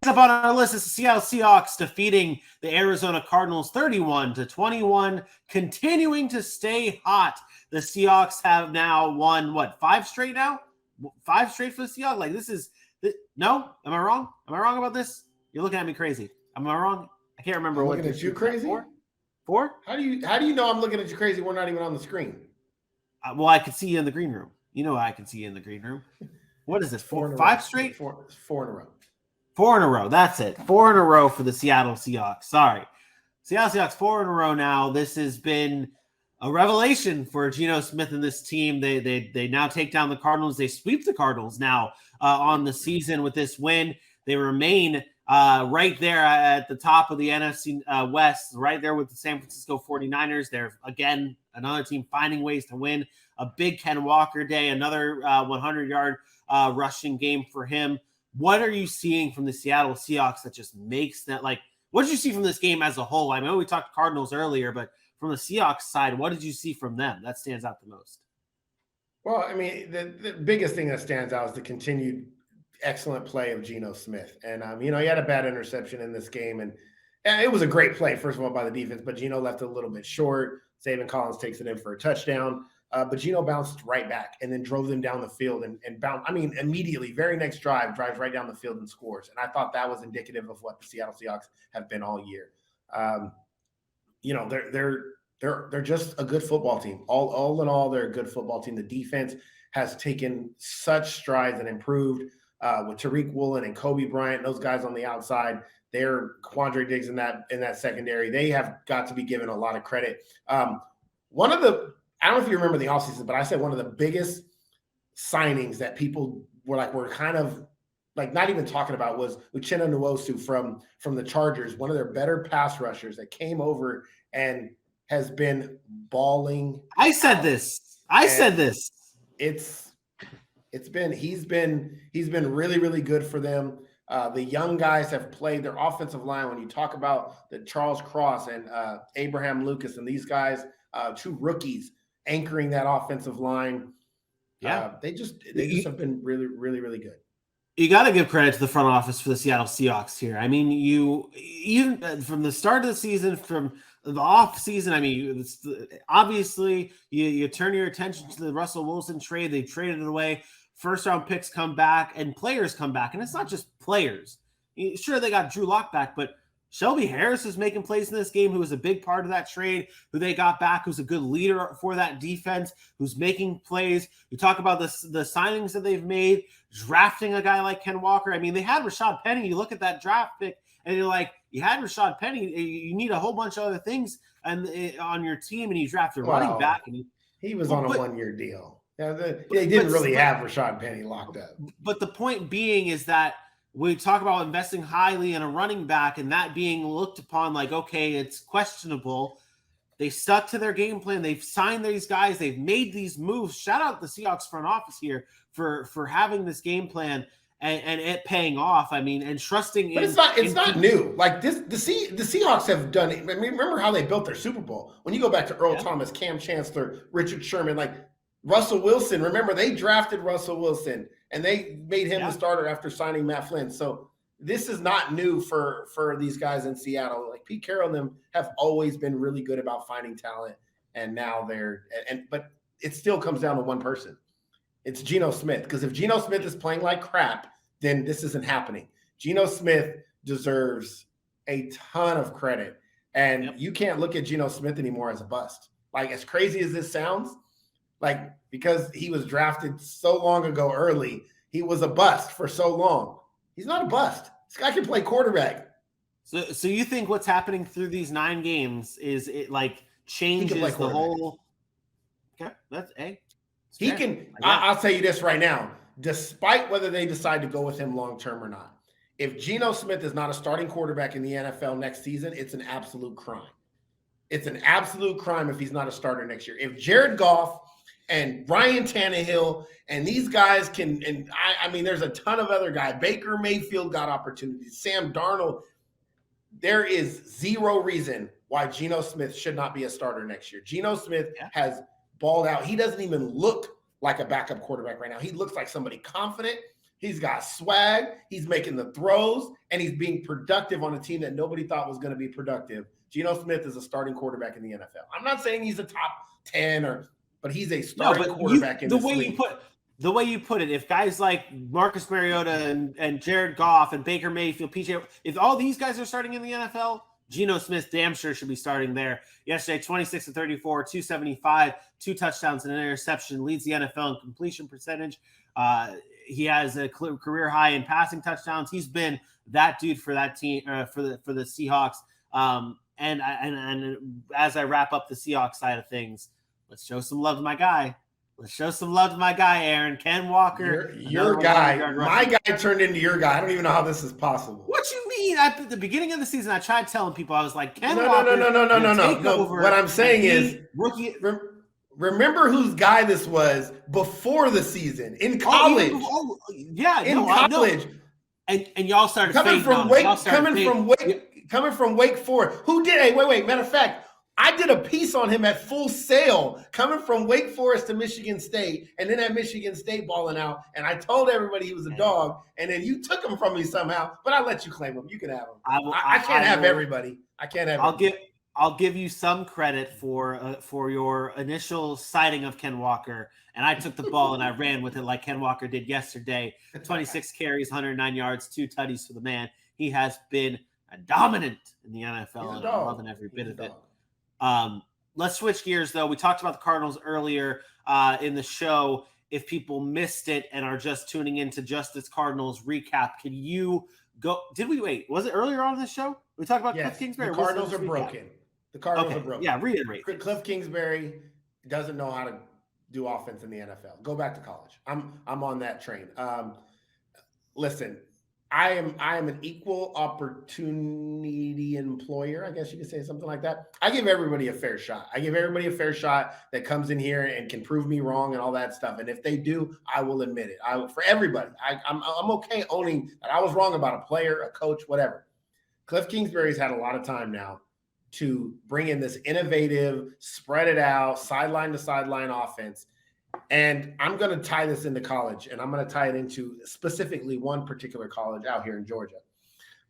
Up on our list is the Seattle Seahawks defeating the Arizona Cardinals 31-21, continuing to stay hot. The Seahawks have now won, five straight now? 5 straight for the Seahawks? Like, this is – no? Am I wrong? Am I wrong about this? You're looking at me crazy. Am I wrong? I can't remember. I'm looking at you crazy? 4? How do you know I'm looking at you crazy? We're not even on the screen. Well, I can see you in the green room. You know I can see you in the green room. What is this? 5 straight? 4 in a row. 4 in a row. That's it. 4 in a row for the Seattle Seahawks. Sorry. Seattle Seahawks 4 in a row now. This has been a revelation for Geno Smith and this team. They now take down the Cardinals. They sweep the Cardinals now on the season with this win. They remain right there at the top of the NFC West, right there with the San Francisco 49ers. They're, again, another team finding ways to win. A big Ken Walker day, another 100-yard rushing game for him. What are you seeing from the Seattle Seahawks that just makes that, like, what did you see from this game as a whole? I know we talked Cardinals earlier, but from the Seahawks side, what did you see from them that stands out the most? Well, I mean, the biggest thing that stands out is the continued excellent play of Geno Smith. And, he had a bad interception in this game, and it was a great play, first of all, by the defense, but Geno left it a little bit short. Zaven Collins takes it in for a touchdown. But Geno bounced right back and then drove them down the field and bounced. Immediately, very next drives right down the field and scores. And I thought that was indicative of what the Seattle Seahawks have been all year. They're just a good football team. All in all, they're a good football team. The defense has taken such strides and improved with Tariq Woolen and Kobe Bryant. Those guys on the outside, they're Quandre Diggs in that secondary. They have got to be given a lot of credit. I don't know if you remember the offseason, but I said one of the biggest signings that people were kind of like not even talking about was Uchenna Nwosu from the Chargers, one of their better pass rushers that came over and has been balling. I said this. He's been really, really good for them. The young guys have played their offensive line. When you talk about the Charles Cross and Abraham Lucas and these guys, 2 rookies anchoring that offensive line. Yeah. They just have been really, really, really good. You got to give credit to the front office for the Seattle Seahawks here. I mean, even from the start of the season, from the off season, obviously you turn your attention to the Russell Wilson trade. They traded it away. First round picks come back and players come back. And it's not just players. Sure, they got Drew Lock back, but Shelby Harris is making plays in this game, who was a big part of that trade, who they got back, who's a good leader for that defense, who's making plays. You talk about the signings that they've made, drafting a guy like Ken Walker. I mean, they had Rashad Penny. You look at that draft pick, and you're like, you had Rashad Penny. You need a whole bunch of other things on your team, and you drafted running back. And he was on a one-year deal. They didn't really have Rashad Penny locked up. But the point being is that we talk about investing highly in a running back and that being looked upon like, okay, it's questionable. They stuck to their game plan. They've signed these guys. They've made these moves. Shout out the Seahawks front office here for having this game plan and it paying off. I mean, and trusting. But it's not new. Like this, the Seahawks have done it. I mean, remember how they built their Super Bowl? When you go back to Earl Thomas, Cam Chancellor, Richard Sherman, like Russell Wilson. Remember, they drafted Russell Wilson. And they made him the starter after signing Matt Flynn. So this is not new for these guys in Seattle. Like Pete Carroll and them have always been really good about finding talent. And now but it still comes down to one person. It's Geno Smith. Because if Geno Smith is playing like crap, then this isn't happening. Geno Smith deserves a ton of credit. And you can't look at Geno Smith anymore as a bust. Like, as crazy as this sounds, like, because he was drafted so long ago early, he was a bust for so long. He's not a bust. This guy can play quarterback. So you think what's happening through these 9 games is it like changes the whole? Okay, that's he can. I'll tell you this right now. Despite whether they decide to go with him long term or not, if Geno Smith is not a starting quarterback in the NFL next season, it's an absolute crime. It's an absolute crime if he's not a starter next year. If Jared Goff and Ryan Tannehill and these guys can, and I mean, there's a ton of other guys. Baker Mayfield got opportunities. Sam Darnold. There is zero reason why Geno Smith should not be a starter next year. Geno Smith has balled out. He doesn't even look like a backup quarterback right now. He looks like somebody confident. He's got swag. He's making the throws, and he's being productive on a team that nobody thought was going to be productive. Geno Smith is a starting quarterback in the NFL. I'm not saying he's a top 10 but he's a starting quarterback in this league. The way you put it, if guys like Marcus Mariota and Jared Goff and Baker Mayfield, PJ, if all these guys are starting in the NFL, Geno Smith damn sure should be starting there. Yesterday, 26-34, 275, 2 touchdowns and an interception, leads the NFL in completion percentage. He has a career high in passing touchdowns. He's been that dude for that team, for the Seahawks. And as I wrap up the Seahawks side of things, let's show some love to my guy. Aaron. Ken Walker. Your guy. My guy turned into your guy. I don't even know how this is possible. What you mean? At the beginning of the season, I tried telling people, I was like, Ken No. Walker. No. What I'm saying is, rookie. Remember whose guy this was before the season in college. College. And y'all started coming from Wake Forest. Who did? Hey, wait. Matter of fact, I did a piece on him at Full Sail, coming from Wake Forest to Michigan State, and then at Michigan State balling out. And I told everybody he was a dog, and then you took him from me somehow. But I'll let you claim him. You can have him. I can't have everybody. I can't have. I'll give you some credit for your initial sighting of Ken Walker, and I took the ball and I ran with it like Ken Walker did yesterday. 26 carries, 109 yards, 2 tutties for the man. He has been dominant in the NFL, and I'm loving every bit of it. Let's switch gears, though. We talked about the Cardinals earlier in the show. If people missed it and are just tuning into Justice Cardinals recap, can you go? Did we wait? Was it earlier on in the show? We talked about Cliff Kingsbury. The Cardinals are broken. The Cardinals are broken. Yeah, reiterate. Cliff Kingsbury doesn't know how to do offense in the NFL. Go back to college. I'm on that train. Listen, I am an equal opportunity employer. I guess you could say something like that. I give everybody a fair shot. I give everybody a fair shot that comes in here and can prove me wrong and all that stuff. And if they do, I will admit it. For everybody, I'm okay owning that I was wrong about a player, a coach, whatever. Cliff Kingsbury's had a lot of time now to bring in this innovative, spread it out, sideline to sideline offense. And I'm going to tie this into college, and I'm going to tie it into specifically one particular college out here in Georgia.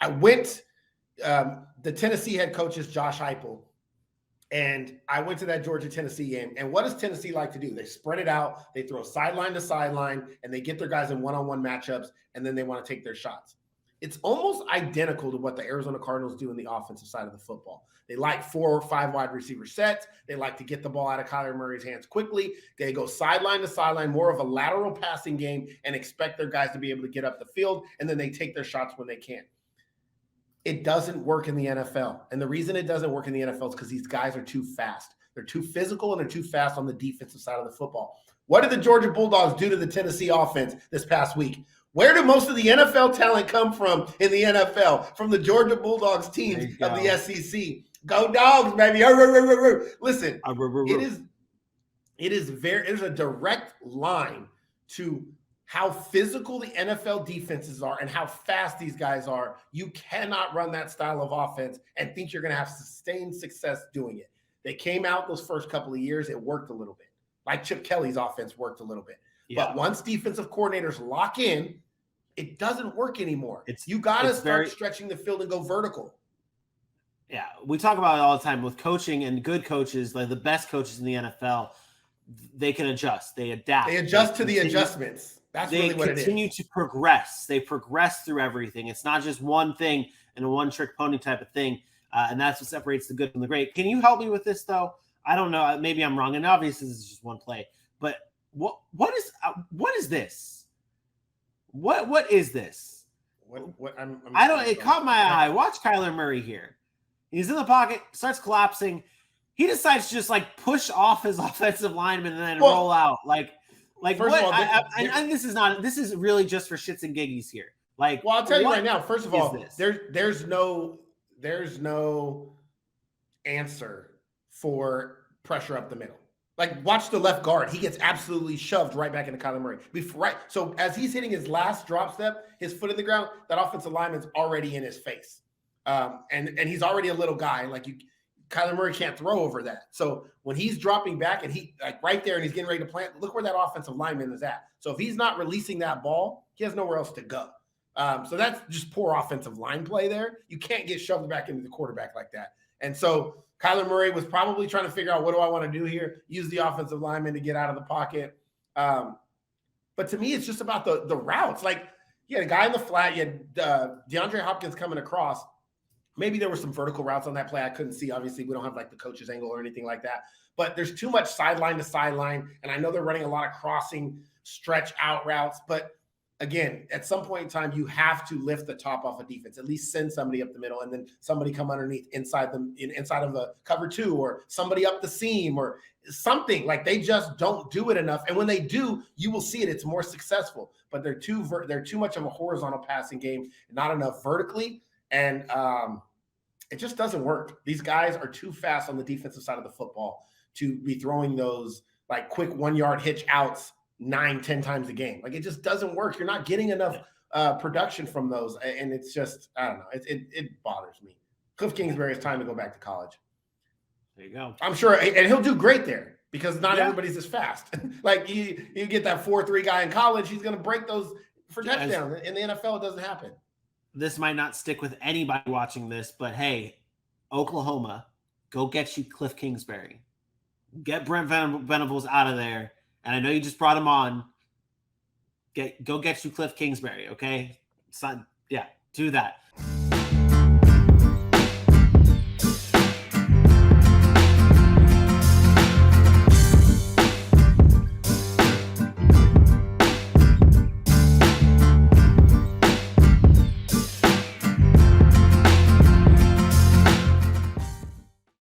I went, the Tennessee head coach is Josh Heupel, and I went to that Georgia-Tennessee game. And what does Tennessee like to do? They spread it out, they throw sideline to sideline, and they get their guys in one-on-one matchups, and then they want to take their shots. It's almost identical to what the Arizona Cardinals do in the offensive side of the football. They like 4 or 5 wide receiver sets. They like to get the ball out of Kyler Murray's hands quickly. They go sideline to sideline, more of a lateral passing game, and expect their guys to be able to get up the field, and then they take their shots when they can. It doesn't work in the NFL. And the reason it doesn't work in the NFL is because these guys are too fast. They're too physical, and they're too fast on the defensive side of the football. What did the Georgia Bulldogs do to the Tennessee offense this past week? Where do most of the NFL talent come from in the NFL? From the Georgia Bulldogs teams of the SEC. Go Dogs, baby. Listen, there's a direct line to how physical the NFL defenses are and how fast these guys are. You cannot run that style of offense and think you're going to have sustained success doing it. They came out those first couple of years. It worked a little bit. Like Chip Kelly's offense worked a little bit. Yeah. But once defensive coordinators lock in, it doesn't work anymore. You got to start stretching the field and go vertical. Yeah, we talk about it all the time with coaching, and good coaches, like the best coaches in the NFL, they can adjust. They adapt. They adjust to the adjustments. That's really what it is. They continue to progress. They progress through everything. It's not just one thing and a one-trick pony type of thing, and that's what separates the good from the great. Can you help me with this, though? I don't know. Maybe I'm wrong, and obviously this is just one play. But what is this? What is this? It caught my eye. Watch Kyler Murray here. He's in the pocket, starts collapsing. He decides to just like push off his offensive lineman and then roll out. Like first what? Of all, and this is really just for shits and giggies here. Like, well, I'll tell you right now. First of all, there's no answer for pressure up the middle. Like, watch the left guard. He gets absolutely shoved right back into Kyler Murray. So as he's hitting his last drop step, his foot in the ground, that offensive lineman's already in his face. And he's already a little guy. Kyler Murray can't throw over that. So when he's dropping back and he right there and he's getting ready to plant, look where that offensive lineman is at. So if he's not releasing that ball, he has nowhere else to go. So that's just poor offensive line play there. You can't get shoved back into the quarterback like that. And so Kyler Murray was probably trying to figure out, what do I want to do here? Use the offensive lineman to get out of the pocket. But to me, it's just about the routes. Like, you had a guy in the flat. You had DeAndre Hopkins coming across. Maybe there were some vertical routes on that play I couldn't see. Obviously, we don't have like the coach's angle or anything like that. But there's too much sideline to sideline. And I know they're running a lot of crossing, stretch out routes. But again, at some point in time, you have to lift the top off of defense. At least send somebody up the middle, and then somebody come underneath inside of a cover 2, or somebody up the seam, or something. Like, they just don't do it enough. And when they do, you will see it. It's more successful. But they're too much of a horizontal passing game, not enough vertically, and it just doesn't work. These guys are too fast on the defensive side of the football to be throwing those like quick 1-yard hitch outs 9-10 times a game. Like, it just doesn't work. You're not getting enough production from those, and it's just, I don't know. It bothers me. Cliff Kingsbury, it's time to go back to college. There you go. I'm sure, and he'll do great there because not everybody's as fast. Like, you get that 4.3 guy in college, he's going to break those for touchdowns. In the NFL, it doesn't happen. This might not stick with anybody watching this, but hey, Oklahoma, go get you Cliff Kingsbury. Get Brent Venables out of there. And I know you just brought him on. Go get you Cliff Kingsbury, okay? Do that.